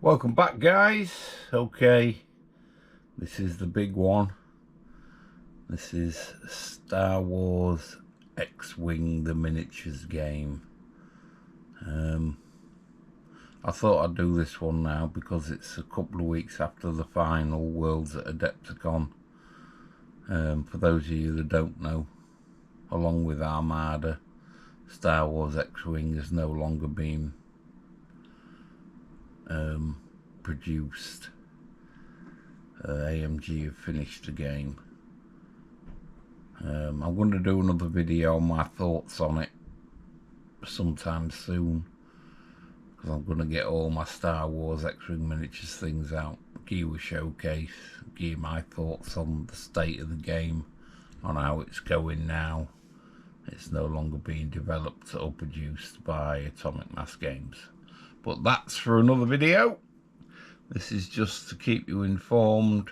Welcome back, guys. Okay, this is the big one. This is Star Wars X-Wing, the miniatures game. I thought I'd do this one now because it's a couple of weeks after the final Worlds at Adepticon. For those of you that don't know, along with Armada, Star Wars X-Wing has no longer been produced. AMG have finished the game. I'm going to do another video on my thoughts on it sometime soon, because I'm going to get all my Star Wars X-Wing miniatures things out, give you a showcase, give you my thoughts on the state of the game, on how it's going now. It's no longer being developed or produced by Atomic Mass Games. But that's for another video. This is just to keep you informed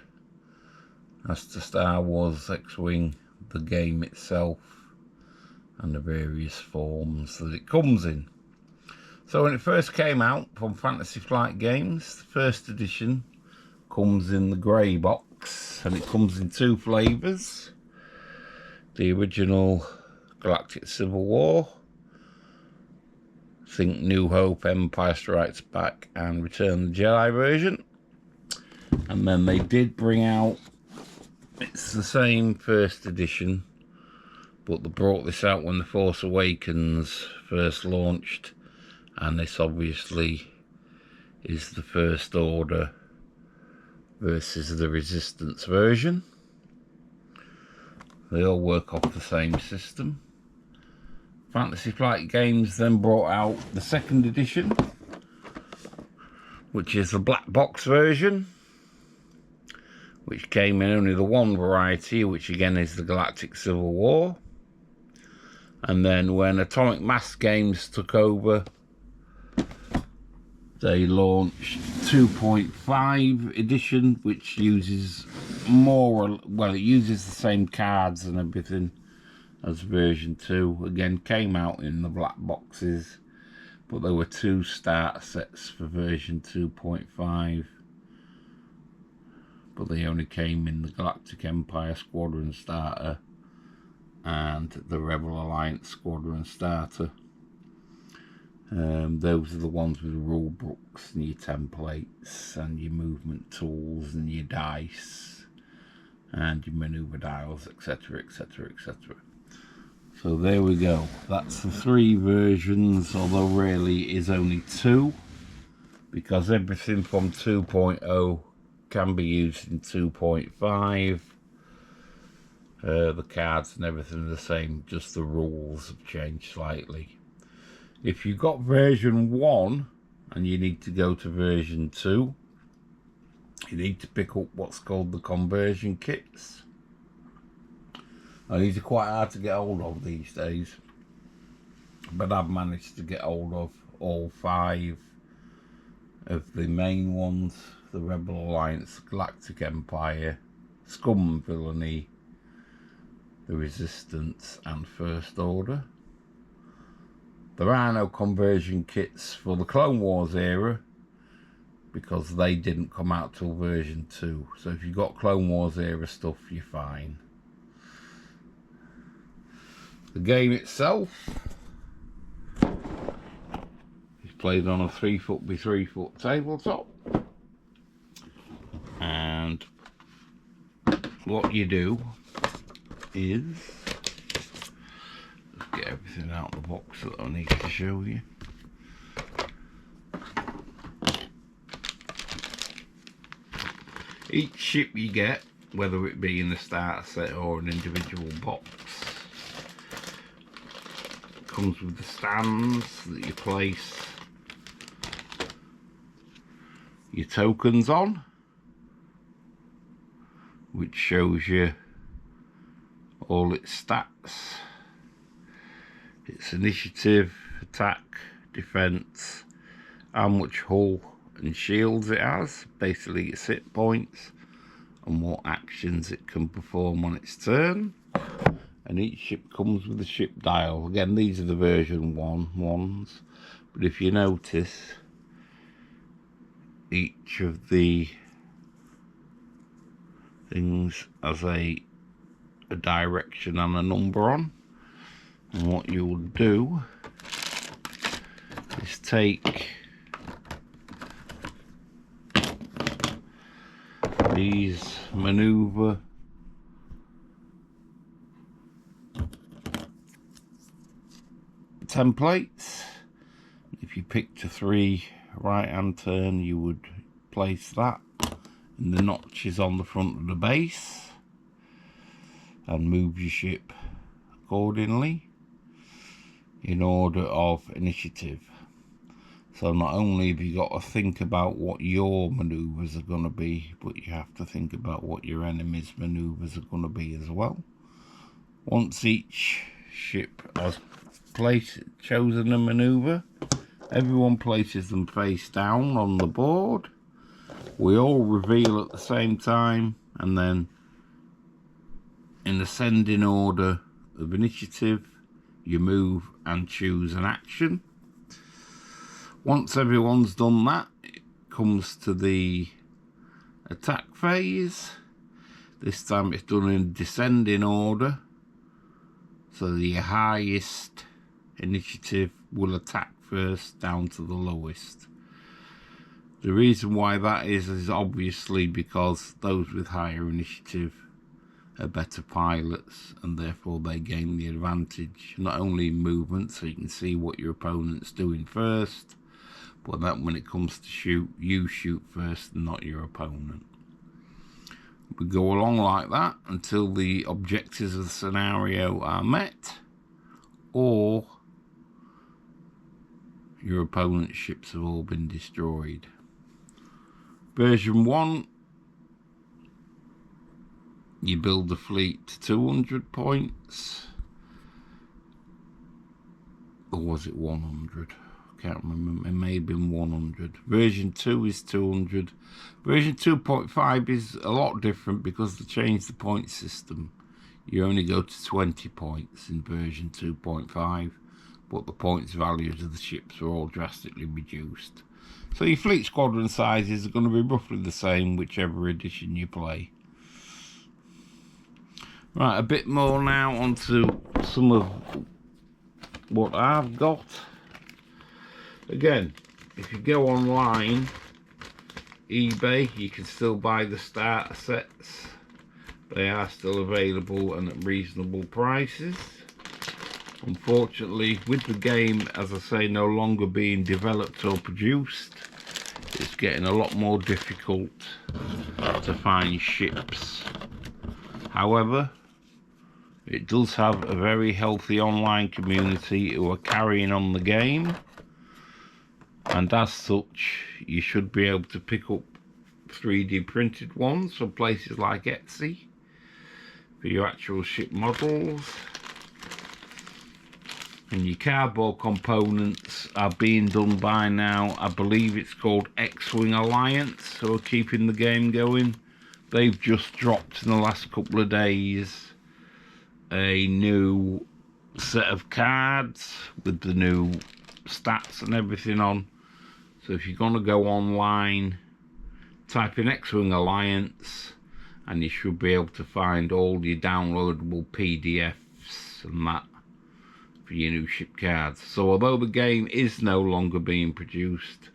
as to Star Wars X-Wing, the game itself, and the various forms that it comes in. So when it first came out from Fantasy Flight Games, the first edition comes in the grey box, and it comes in two flavours. The original Galactic Civil War, think New Hope, Empire Strikes Back and Return of the Jedi version. And then they did bring out, it's the same first edition, but they brought this out when The Force Awakens first launched, and this obviously is the First Order versus the Resistance version. They all work off the same system. Fantasy Flight Games then brought out the second edition, which is the black box version, which came in only the one variety, which again is the Galactic Civil War. And then when Atomic Mass Games took over, they launched 2.5 edition, which uses more, well, it uses the same cards and everything as version 2. Again, came out in the black boxes, but there were two starter sets for version 2.5, but they only came in the Galactic Empire Squadron starter and the Rebel Alliance Squadron starter. Those are the ones with the rule books and your templates and your movement tools and your dice and your maneuver dials, etc, etc, etc. So there we go. That's the three versions, although really it is only two, because everything from 2.0 can be used in 2.5. The cards and everything are the same, just the rules have changed slightly. If you've got version 1 and you need to go to version 2, you need to pick up what's called the conversion kits. Now, these are quite hard to get hold of these days, but I've managed to get hold of all 5 of the main ones: the Rebel Alliance, Galactic Empire, Scum and Villainy, the Resistance and First Order. There are no conversion kits for the Clone Wars era, because they didn't come out till version 2. So if you've got Clone Wars era stuff, you're fine. The game itself is played on a 3-foot by 3-foot tabletop, and what you do is, let's get everything out of the box that I need to show you. Each ship you get, whether it be in the starter set or an individual box, comes with the stands that you place your tokens on, which shows you all its stats, its initiative, attack, defense, how much hull and shields it has, basically its hit points, and what actions it can perform on its turn. And each ship comes with a ship dial. Again, these are the version 1 ones, but if you notice, each of the things as a direction and a number on. And what you will do is take these maneuver templates. If you picked a 3 right hand turn, you would place that in the notches on the front of the base and move your ship accordingly in order of initiative. So not only have you got to think about what your maneuvers are going to be, but you have to think about what your enemy's maneuvers are going to be as well. Once each ship has chosen a maneuver, everyone places them face down on the board. We all reveal at the same time, and then in ascending order of initiative, you move and choose an action. Once everyone's done that, it comes to the attack phase. This time it's done in descending order, so the highest initiative will attack first down to the lowest. The reason why that is obviously because those with higher initiative are better pilots, and therefore they gain the advantage, not only in movement, so you can see what your opponent's doing first, but that when it comes to shoot, you shoot first and not your opponent. We go along like that until the objectives of the scenario are met, or your opponent's ships have all been destroyed. Version 1, you build the fleet to 200 points, or was it 100? I can't remember, it may have been 100. Version 2 is 200. Version 2.5 is a lot different because they changed the point system. You only go to 20 points in version 2.5, but the points values of the ships are all drastically reduced. So your fleet squadron sizes are going to be roughly the same whichever edition you play. Right, a bit more now onto some of what I've got. Again, if you go online, eBay, you can still buy the starter sets. They are still available and at reasonable prices. Unfortunately, with the game, as I say, no longer being developed or produced, it's getting a lot more difficult to find ships. However, it does have a very healthy online community who are carrying on the game, and as such, you should be able to pick up 3D printed ones from places like Etsy for your actual ship models. And your cardboard components are being done by now, I believe it's called X-Wing Alliance, who are keeping the game going. They've just dropped in the last couple of days a new set of cards with the new stats and everything on. So if you're going to go online, type in X-Wing Alliance and you should be able to find all your downloadable PDFs and that for your new ship cards. So although the game is no longer being produced,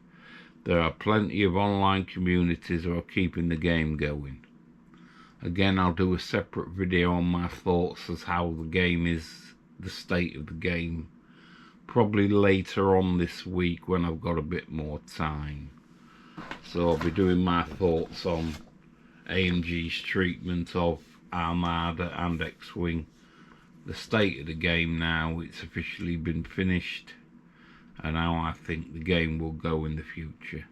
there are plenty of online communities who are keeping the game going. Again, I'll do a separate video on my thoughts as how the game is, the state of the game, probably later on this week when I've got a bit more time. So I'll be doing my thoughts on AMG's treatment of Armada and X-Wing. The state of the game now, it's officially been finished, and how I think the game will go in the future.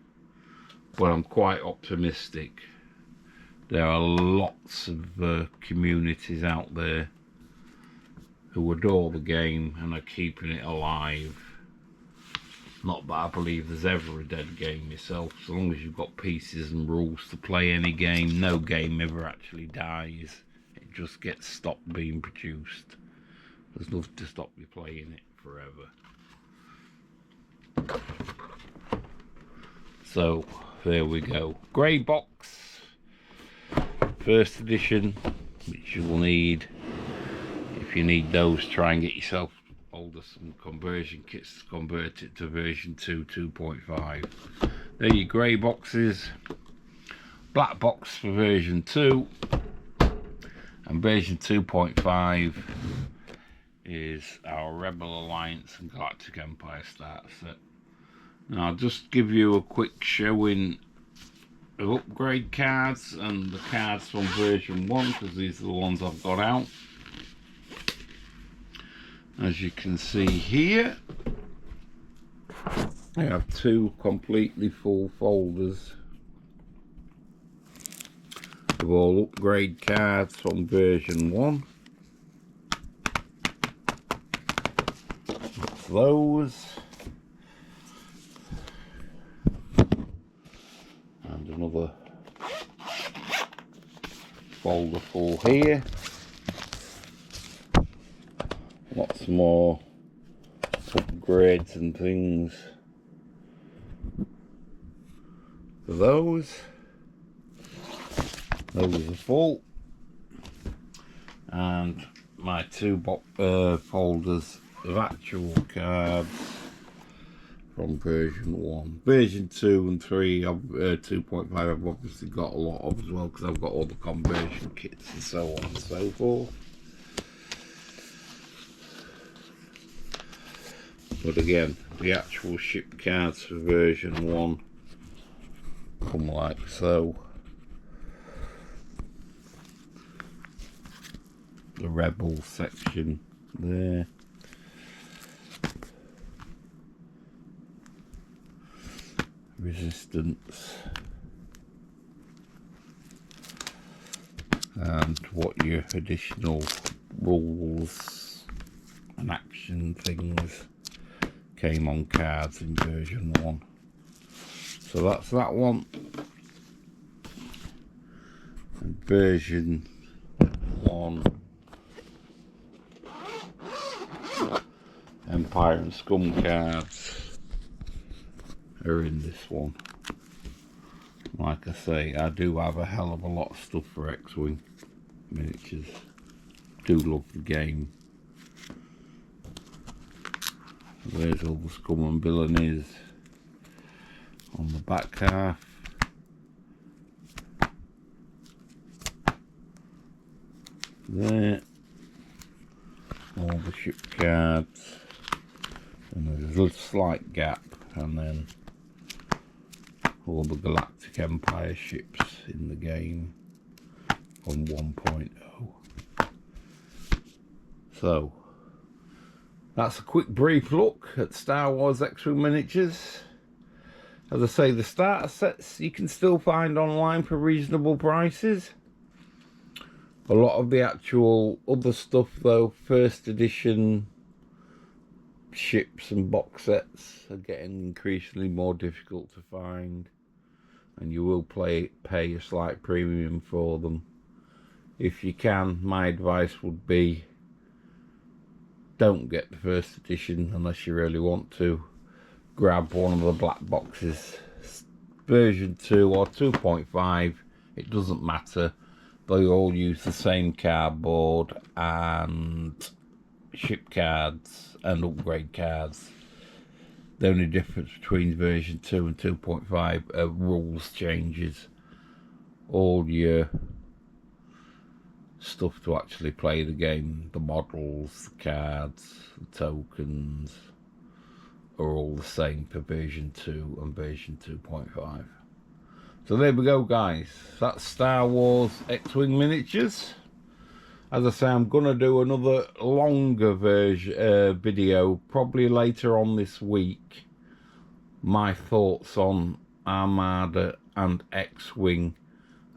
But I'm quite optimistic. There are lots of communities out there who adore the game and are keeping it alive. Not that I believe there's ever a dead game myself. So long as you've got pieces and rules to play any game, no game ever actually dies. It just gets stopped being produced. There's nothing to stop you playing it forever. So there we go. Grey box, first edition, which you will need. If you need those, try and get yourself hold of some conversion kits to convert it to version 2 2.5. There are your grey boxes. Black box for version 2, and version 2.5 is our Rebel Alliance and Galactic Empire starter set. Now I'll just give you a quick showing of upgrade cards and the cards from version 1, because these are the ones I've got out. As you can see here, I have 2 completely full folders of all upgrade cards from version 1. That's those. And another folder full here. Lots more upgrades and things for those. Those are full. And my 2 folders of actual cards from version 1. Version 2 and 3, 2.5 I've obviously got a lot of as well, because I've got all the conversion kits and so on and so forth. But again, the actual ship cards for version 1 come like so. The Rebel section there. Resistance. And what your additional rules and action things came on cards in version 1. So that's that one. And version 1 Empire and Scum cards are in this one. Like I say, I do have a hell of a lot of stuff for X-Wing miniatures. Do love the game. There's all the scum and villainies on the back half. There. All the ship cards. And there's a slight gap, and then all the Galactic Empire ships in the game on 1.0. So that's a quick brief look at Star Wars X-Wing miniatures. As I say, the starter sets you can still find online for reasonable prices. A lot of the actual other stuff though, first edition ships and box sets are getting increasingly more difficult to find, and you will pay a slight premium for them. If you can, my advice would be don't get the first edition unless you really want to. Grab one of the black boxes, version 2 or 2.5, it doesn't matter. They all use the same cardboard and ship cards and upgrade cards. The only difference between version 2 and 2.5 are rules changes. All your stuff to actually play the game, the models, the cards, the tokens, are all the same for version 2 and version 2.5. So there we go guys, that's Star Wars X-Wing miniatures. As I say, I'm gonna do another longer version video probably later on this week. My thoughts on Armada and X-Wing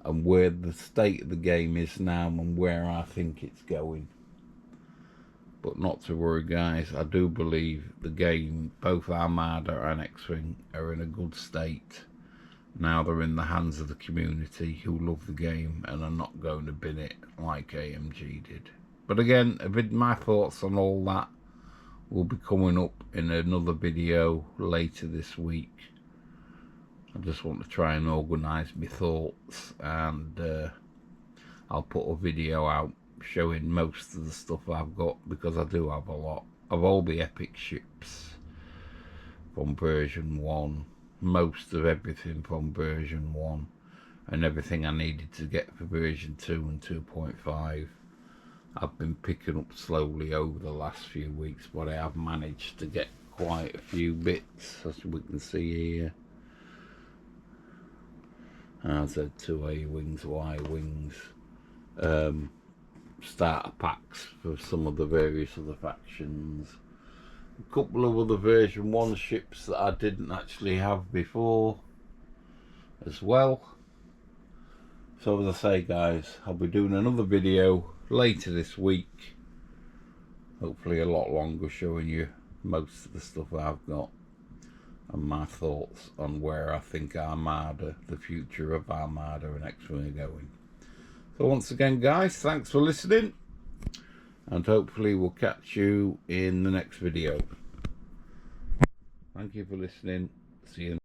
and where the state of the game is now and where I think it's going. But not to worry guys, I do believe the game, both Armada and X-Wing, are in a good state. Now they're in the hands of the community who love the game and are not going to bin it like AMG did. But again, my thoughts on all that will be coming up in another video later this week. I just want to try and organise my thoughts, and I'll put a video out showing most of the stuff I've got, because I do have a lot of all the epic ships from version 1, most of everything from version 1, and everything I needed to get for version 2 and 2.5. I've been picking up slowly over the last few weeks, but I have managed to get quite a few bits, as we can see here. Z2 A wings, Y wings, starter packs for some of the various other factions, a couple of other version 1 ships that I didn't actually have before as well. So as I say guys, I'll be doing another video later this week, hopefully a lot longer, showing you most of the stuff I've got and my thoughts on where I think Armada, the future of Armada and X-Wing are going. So once again guys, thanks for listening, and hopefully we'll catch you in the next video. Thank you for listening. See you.